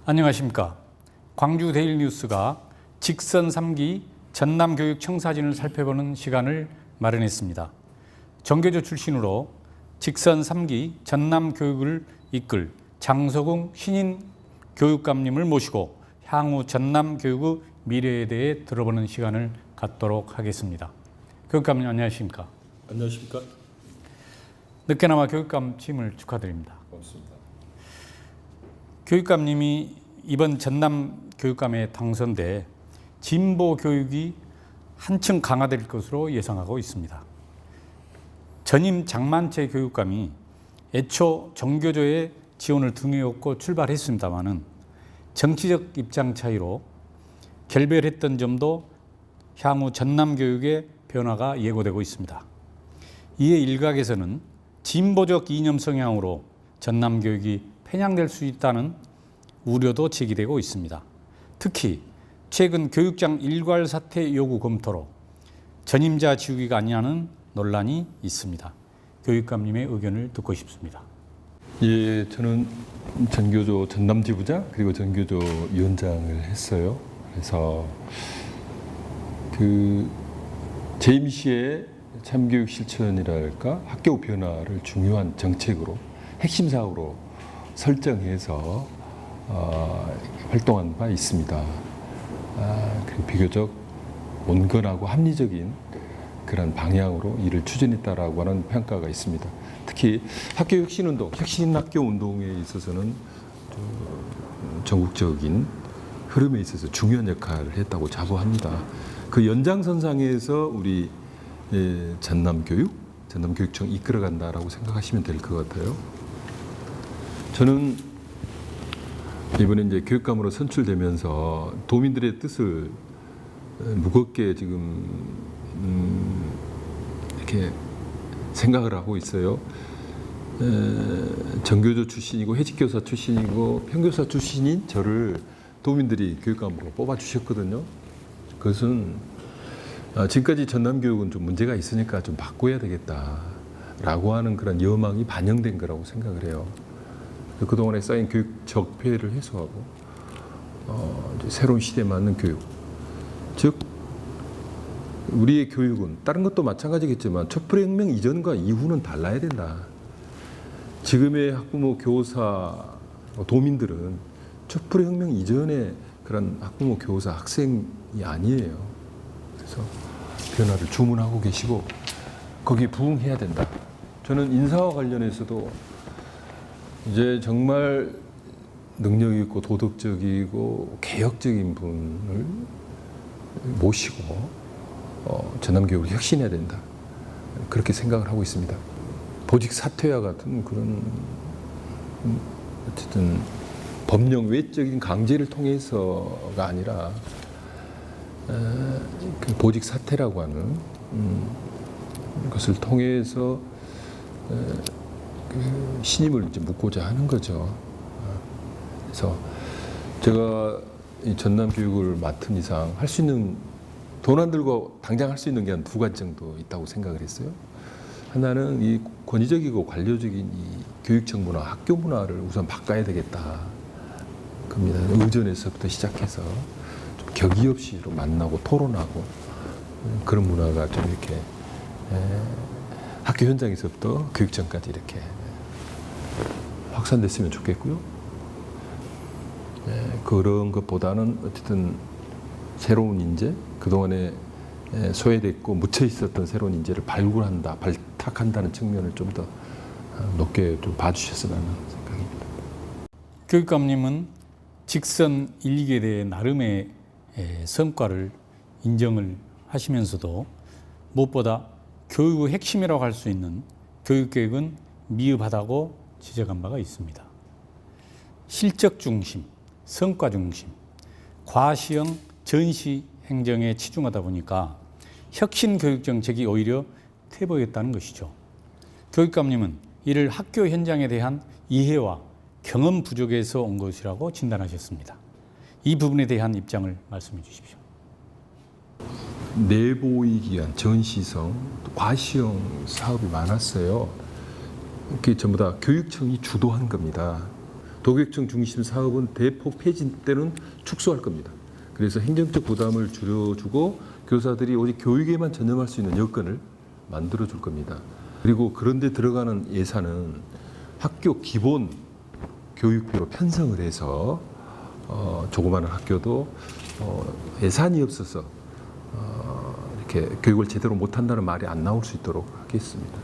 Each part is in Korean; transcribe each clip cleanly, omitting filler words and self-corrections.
안녕하십니까. 광주 데일리뉴스가 직선 3기 전남교육 청사진을 살펴보는 시간을 마련했습니다. 정교조 출신으로 직선 3기 전남교육을 이끌 장서궁 신인 교육감님을 모시고 향후 전남교육의 미래에 대해 들어보는 시간을 갖도록 하겠습니다. 교육감님 안녕하십니까. 안녕하십니까. 늦게나마 교육감 취임을 축하드립니다. 고맙습니다. 교육감님이 이번 전남 교육감에 당선돼 진보 교육이 한층 강화될 것으로 예상하고 있습니다. 전임 장만채 교육감이 애초 정교조의 지원을 등에 업고 출발했습니다마는 정치적 입장 차이로 결별했던 점도 향후 전남 교육의 변화가 예고되고 있습니다. 이에 일각에서는 진보적 이념 성향으로 전남 교육이 편향될 수 있다는 우려도 제기되고 있습니다. 특히 최근 교육장 일괄 사퇴 요구 검토로 전임자 지우기가 아니냐는 논란이 있습니다. 교육감님의 의견을 듣고 싶습니다. 예, 저는 전교조 전남지부장 그리고 전교조 위원장을 했어요. 그래서 재임 시에 참교육 실천이랄까 학교 변화를 중요한 정책으로 핵심 사업으로 설정해서 활동한 바 있습니다. 그리고 비교적 온건하고 합리적인 그런 방향으로 일을 추진했다라고 하는 평가가 있습니다. 특히 학교 혁신운동, 혁신학교 운동에 있어서는 전국적인 흐름에 있어서 중요한 역할을 했다고 자부합니다. 그 연장선상에서 우리 전남교육청 이끌어간다라고 생각하시면 될 것 같아요. 저는 이번에 이제 교육감으로 선출되면서 도민들의 뜻을 무겁게 지금 이렇게 생각을 하고 있어요. 정교조 출신이고 해직교사 출신이고 평교사 출신인 저를 도민들이 교육감으로 뽑아주셨거든요. 그것은 지금까지 전남교육은 좀 문제가 있으니까 좀 바꿔야 되겠다라고 하는 그런 여망이 반영된 거라고 생각을 해요. 그동안에 쌓인 교육 적폐를 해소하고 이제 새로운 시대에 맞는 교육, 즉 우리의 교육은 다른 것도 마찬가지겠지만 촛불혁명 이전과 이후는 달라야 된다. 지금의 학부모, 교사, 도민들은 촛불혁명 이전의 그런 학부모, 교사, 학생이 아니에요. 그래서 변화를 주문하고 계시고 거기에 부응해야 된다. 저는 인사와 관련해서도 이제 정말 능력 있고 도덕적이고 개혁적인 분을 모시고 전남교육을 혁신해야 된다. 그렇게 생각을 하고 있습니다. 보직 사퇴와 같은 그런 어쨌든 법령 외적인 강제를 통해서가 아니라 그 보직 사퇴라고 하는 것을 통해서 그 신임을 이제 묻고자 하는 거죠. 그래서 제가 이 전남 교육을 맡은 이상 할 수 있는 돈 안 들고 당장 할 수 있는 게 한 두 가지 정도 있다고 생각을 했어요. 하나는 이 권위적이고 관료적인 이 교육청 문화, 학교 문화를 우선 바꿔야 되겠다. 겁니다. 의전에서부터 시작해서 좀 격의 없이 만나고 토론하고 그런 문화가 좀 이렇게 학교 현장에서부터 교육청까지 이렇게 확산됐으면 좋겠고요. 그런 것보다는 어쨌든 새로운 인재, 그동안에 소외됐고 묻혀 있었던 새로운 인재를 발굴한다, 발탁한다는 측면을 좀 더 높게 좀 봐주셨으면 하는 생각입니다. 교육감님은 직선 1기에 대해 나름의 성과를 인정을 하시면서도 무엇보다 교육의 핵심이라고 할 수 있는 교육계획은 미흡하다고 지적한 바가 있습니다. 실적 중심, 성과 중심, 과시형 전시 행정에 치중하다 보니까 혁신 교육 정책이 오히려 퇴보했다는 것이죠. 교육감님은 이를 학교 현장에 대한 이해와 경험 부족에서 온 것이라고 진단하셨습니다. 이 부분에 대한 입장을 말씀해 주십시오. 내보이기 위한 전시성, 과시형 사업이 많았어요. 그게 전부 다 교육청이 주도한 겁니다. 도교육청 중심 사업은 대폭 폐지 때는 축소할 겁니다. 그래서 행정적 부담을 줄여주고 교사들이 오직 교육에만 전념할 수 있는 여건을 만들어줄 겁니다. 그리고 그런데 들어가는 예산은 학교 기본 교육비로 편성을 해서 조그마한 학교도 예산이 없어서 이렇게 교육을 제대로 못한다는 말이 안 나올 수 있도록 하겠습니다.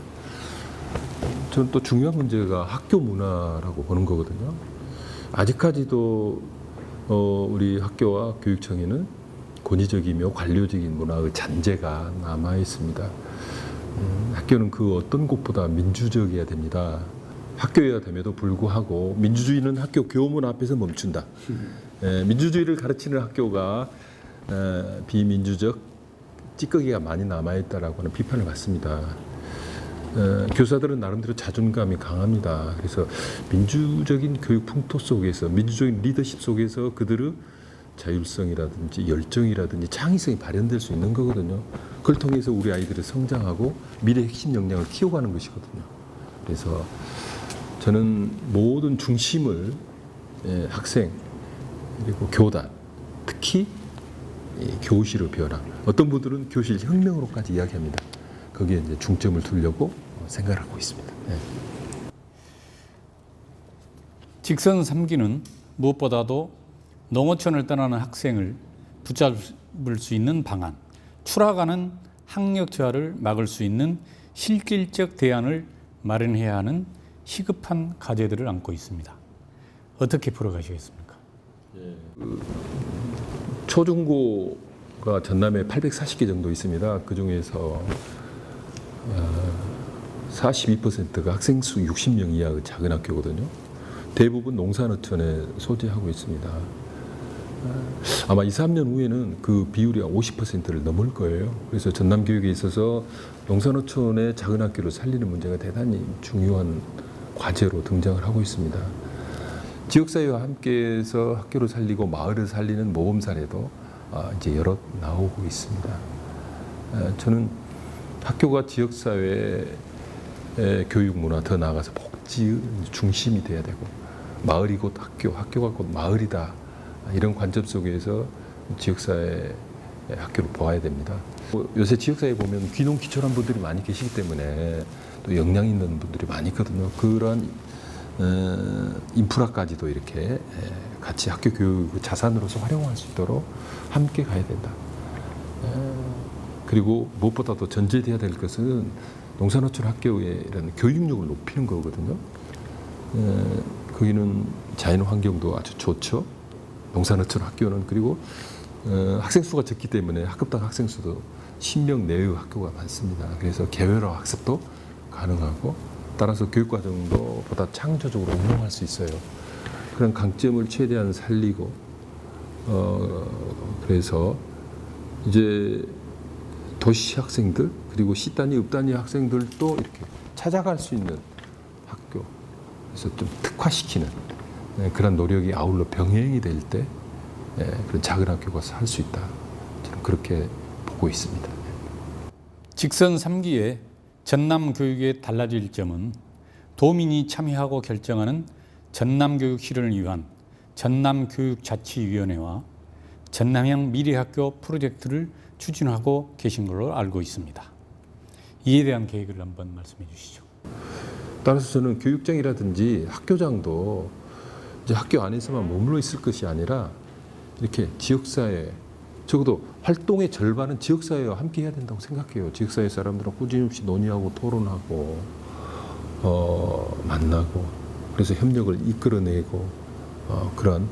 저는 또 중요한 문제가 학교 문화라고 보는 거거든요. 아직까지도 우리 학교와 교육청에는 권위적이며 관료적인 문화의 잔재가 남아 있습니다. 학교는 그 어떤 곳보다 민주적이어야 됩니다. 학교여야 됨에도 불구하고 민주주의는 학교 교문 앞에서 멈춘다. 민주주의를 가르치는 학교가 비민주적 찌꺼기가 많이 남아있다라고 하는 비판을 받습니다. 교사들은 나름대로 자존감이 강합니다. 그래서 민주적인 교육 풍토 속에서 민주적인 리더십 속에서 그들의 자율성이라든지 열정이라든지 창의성이 발현될 수 있는 거거든요. 그걸 통해서 우리 아이들이 성장하고 미래 핵심 역량을 키워가는 것이거든요. 그래서 저는 모든 중심을 학생 그리고 교단, 특히 교실의 변화. 어떤 분들은 교실 혁명으로까지 이야기합니다. 거기에 이제 중점을 두려고 생각을 하고 있습니다. 네. 직선 3기는 무엇보다도 농어촌을 떠나는 학생을 붙잡을 수 있는 방안, 추락하는 학력 저하를 막을 수 있는 실질적 대안을 마련해야 하는 시급한 과제들을 안고 있습니다. 어떻게 풀어가시겠습니까? 초중고가 전남에 840개 정도 있습니다. 그 중에서 42%가 학생 수 60명 이하의 작은 학교거든요. 대부분 농산어촌에 소재하고 있습니다. 아마 2, 3년 후에는 그 비율이 50%를 넘을 거예요. 그래서 전남 교육에 있어서 농산어촌의 작은 학교를 살리는 문제가 대단히 중요한 과제로 등장을 하고 있습니다. 지역사회와 함께해서 학교를 살리고 마을을 살리는 모범 사례도 이제 여러 나오고 있습니다. 저는 학교가 지역사회의 교육 문화, 더 나아가서 복지의 중심이 돼야 되고, 마을이 곧 학교, 학교가 곧 마을이다. 이런 관점 속에서 지역사회 학교를 보아야 됩니다. 요새 지역사회에 보면 귀농귀촌한 분들이 많이 계시기 때문에 또 역량 있는 분들이 많이 있거든요. 그러한 인프라까지도 이렇게 같이 학교 교육 자산으로서 활용할 수 있도록 함께 가야 된다. 그리고 무엇보다도 전제돼야 될 것은 농산어촌 학교의 이런 교육력을 높이는 거거든요. 거기는 자연 환경도 아주 좋죠. 농산어촌 학교는. 그리고 학생 수가 적기 때문에 학급당 학생 수도 10명 내외의 학교가 많습니다. 그래서 개별화 학습도 가능하고, 따라서 교육과정도 보다 창조적으로 운영할 수 있어요. 그런 강점을 최대한 살리고, 그래서 이제 도시 학생들 그리고 시단위, 읍단위 학생들도 이렇게 찾아갈 수 있는 학교, 그래서 좀 특화시키는 그런 노력이 아울러 병행이 될 때 그런 작은 학교가 살 수 있다. 저는 그렇게 보고 있습니다. 직선 3기의 전남 교육의 달라질 점은 도민이 참여하고 결정하는 전남교육 실현을 위한 전남교육자치위원회와 전남형 미래학교 프로젝트를 추진하고 계신 걸로 알고 있습니다. 이에 대한 계획을 한번 말씀해 주시죠. 따라서 저는 교육장이라든지 학교장도 이제 학교 안에서만 머물러 있을 것이 아니라 이렇게 지역사회, 적어도 활동의 절반은 지역사회와 함께 해야 된다고 생각해요. 지역사회 사람들은 꾸준히 논의하고 토론하고 만나고, 그래서 협력을 이끌어내고, 그런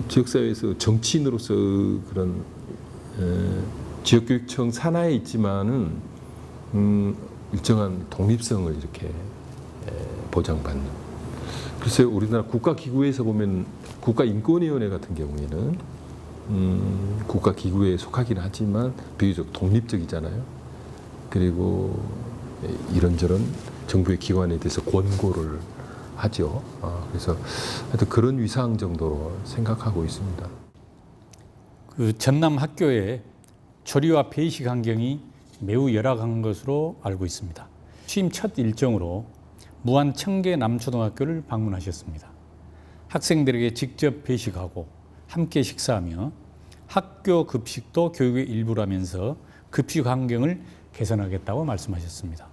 지역사회에서 정치인으로서 그런 지역교육청 산하에 있지만은 일정한 독립성을 이렇게 보장받는. 글쎄요, 우리나라 국가기구에서 보면 국가인권위원회 같은 경우에는 국가기구에 속하긴 하지만 비교적 독립적이잖아요. 그리고 이런저런 정부의 기관에 대해서 권고를 하죠. 그래서 하여튼 그런 위상 정도로 생각하고 있습니다. 그 전남 학교의 조리와 배식 환경이 매우 열악한 것으로 알고 있습니다. 취임 첫 일정으로 무안 청계 남초등학교를 방문하셨습니다. 학생들에게 직접 배식하고 함께 식사하며 학교 급식도 교육의 일부라면서 급식 환경을 개선하겠다고 말씀하셨습니다.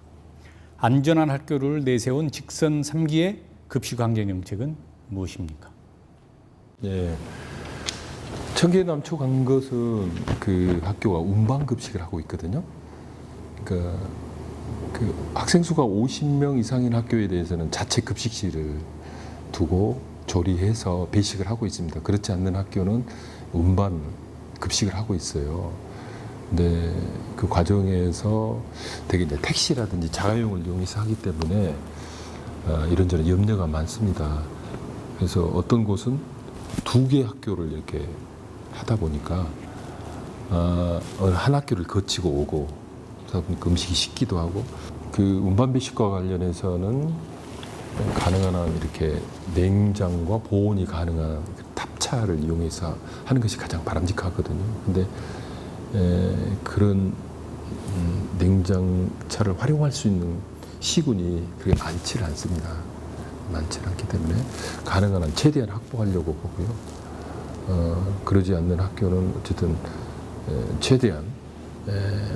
안전한 학교를 내세운 직선 3기의 급식 환경 정책은 무엇입니까? 예. 청계남초 간 것은 그 학교가 운반 급식을 하고 있거든요. 그러니까 그 학생 수가 50명 이상인 학교에 대해서는 자체 급식실을 두고 조리해서 배식을 하고 있습니다. 그렇지 않는 학교는 운반 급식을 하고 있어요. 근데 그 과정에서 되게 이제 택시라든지 자가용을 이용해서 하기 때문에 이런저런 염려가 많습니다. 그래서 어떤 곳은 2개 학교를 이렇게 하다 보니까 한 학교를 거치고 오고 그러다 보니까 음식이 식기도 하고 그 운반 배식과 관련해서는 가능한 한 이렇게 냉장과 보온이 가능한 탑차를 이용해서 하는 것이 가장 바람직하거든요. 근데 그런 냉장차를 활용할 수 있는 시군이 그렇게 많지는 않습니다. 많지 않기 때문에 가능한 한 최대한 확보하려고 보고요. 그러지 않는 학교는 어쨌든 최대한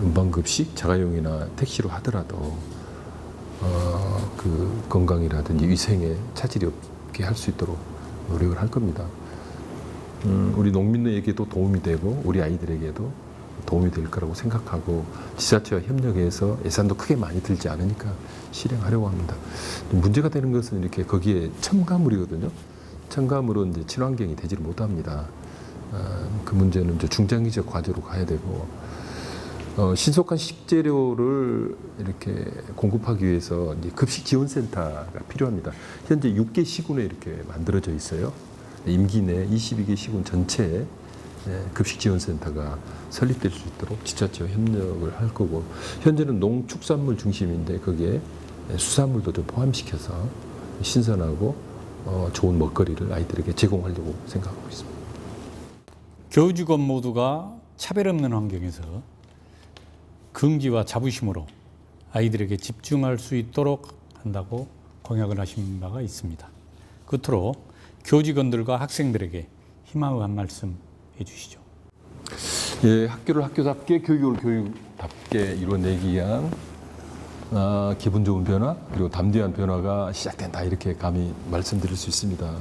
운반급식, 자가용이나 택시로 하더라도 그 건강이라든지 위생에 차질이 없게 할 수 있도록 노력을 할 겁니다. 우리 농민에게도 도움이 되고 우리 아이들에게도 도움이 될 거라고 생각하고 지자체와 협력해서 예산도 크게 많이 들지 않으니까 실행하려고 합니다. 문제가 되는 것은 이렇게 거기에 첨가물이거든요. 첨가물은 이제 친환경이 되지를 못합니다. 그 문제는 이제 중장기적 과제로 가야 되고 신속한 식재료를 이렇게 공급하기 위해서 이제 급식 지원센터가 필요합니다. 현재 6개 시군에 이렇게 만들어져 있어요. 임기 내 22개 시군 전체에 급식 지원센터가 설립될 수 있도록 지자체와 협력을 할 거고 현재는 농축산물 중심인데 거기에 수산물도 좀 포함시켜서 신선하고 좋은 먹거리를 아이들에게 제공하려고 생각하고 있습니다. 교직원 모두가 차별 없는 환경에서 긍지와 자부심으로 아이들에게 집중할 수 있도록 한다고 공약을 하신 바가 있습니다. 끝으로 교직원들과 학생들에게 희망의 한 말씀 해주시죠. 예, 학교를 학교답게 교육을 교육답게 이루어내기 위한 기분 좋은 변화 그리고 담대한 변화가 시작된다 이렇게 감히 말씀드릴 수 있습니다.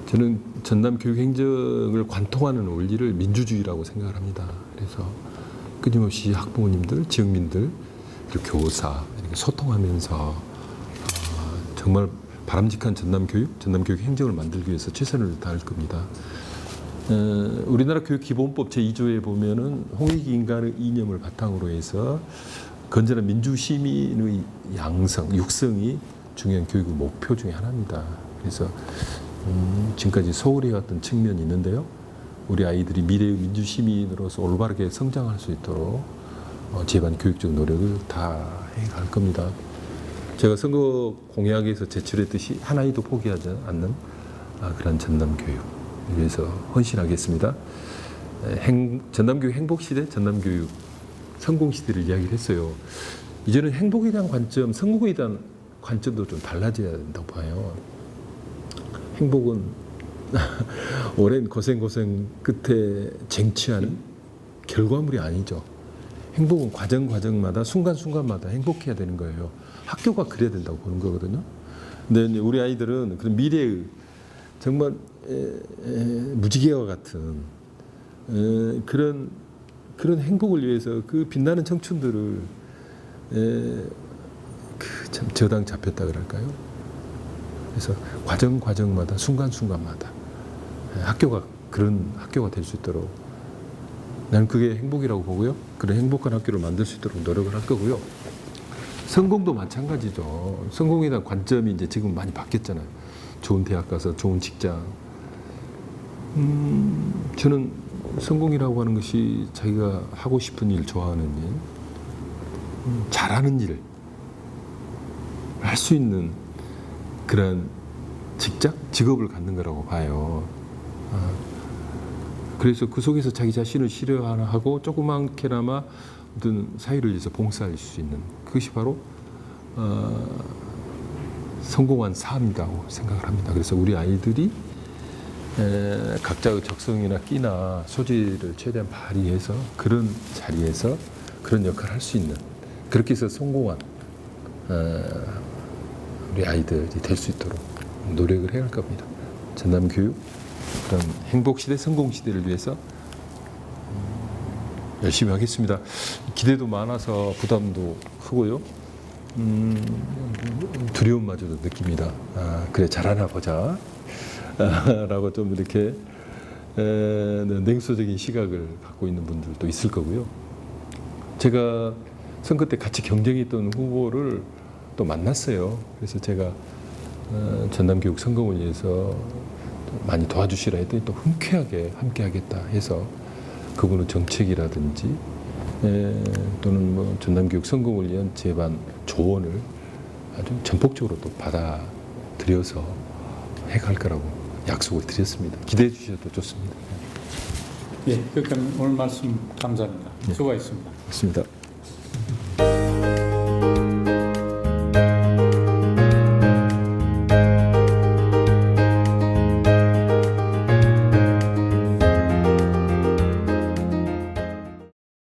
저는 전남 교육 행정을 관통하는 원리를 민주주의라고 생각을 합니다. 그래서 끊임없이 학부모님들, 지역민들, 그리고 교사 이렇게 소통하면서 정말 바람직한 전남 교육 행정을 만들기 위해서 최선을 다할 겁니다. 우리나라 교육기본법 제2조에 보면은 홍익 인간의 이념을 바탕으로 해서 건전한 민주시민의 양성, 육성이 중요한 교육의 목표 중에 하나입니다. 그래서 지금까지 소홀히 해왔던 측면이 있는데요. 우리 아이들이 미래의 민주시민으로서 올바르게 성장할 수 있도록 제반 교육적 노력을 다 해갈 겁니다. 제가 선거 공약에서 제출했듯이 한 아이도 포기하지 않는 그런 전남교육 위해서 헌신하겠습니다. 전남교육 행복시대, 전남교육 성공시대를 이야기를 했어요. 이제는 행복에 대한 관점, 성공에 대한 관점도 좀 달라져야 된다고 봐요. 행복은 오랜 고생 끝에 쟁취하는 결과물이 아니죠. 행복은 과정마다 순간마다 행복해야 되는 거예요. 학교가 그래야 된다고 보는 거거든요. 근데 우리 아이들은 그런 미래의 정말 무지개와 같은 그런 행복을 위해서 그 빛나는 청춘들을 참 저당 잡혔다 그럴까요? 그래서 과정마다 순간마다 학교가 그런 학교가 될 수 있도록 나는 그게 행복이라고 보고요. 그런 행복한 학교를 만들 수 있도록 노력을 할 거고요. 성공도 마찬가지죠. 성공에 대한 관점이 이제 지금 많이 바뀌었잖아요. 좋은 대학 가서 좋은 직장. 저는 성공이라고 하는 것이 자기가 하고 싶은 일, 좋아하는 일, 잘하는 일을 할 수 있는 그런 직업을 갖는 거라고 봐요. 그래서 그 속에서 자기 자신을 실현하고 조그맣게나마 어떤 사회를 위해서 봉사할 수 있는 그것이 바로 성공한 삶이라고 생각을 합니다. 그래서 우리 아이들이 각자의 적성이나 끼나 소질을 최대한 발휘해서 그런 자리에서 그런 역할을 할 수 있는, 그렇게 해서 성공한 우리 아이들이 될 수 있도록 노력을 해야 할 겁니다. 전남교육 그런 행복시대, 성공시대를 위해서 열심히 하겠습니다. 기대도 많아서 부담도 크고요. 두려움마저도 느낍니다. 그래, 잘하나 보자. 라고 좀 이렇게 냉소적인 시각을 갖고 있는 분들도 있을 거고요. 제가 선거 때 같이 경쟁했던 후보를 또 만났어요. 그래서 제가 전남교육 선거문의에서 많이 도와주시라 했더니 또 흔쾌하게 함께 하겠다 해서 그분의 정책이라든지 또는 뭐 전남교육 성공을 위한 제반 조언을 아주 전폭적으로 또 받아들여서 해갈 거라고 약속을 드렸습니다. 기대해 주셔도 좋습니다. 예, 그러니까 오늘 말씀 감사합니다. 수고하셨습니다. 맞습니다.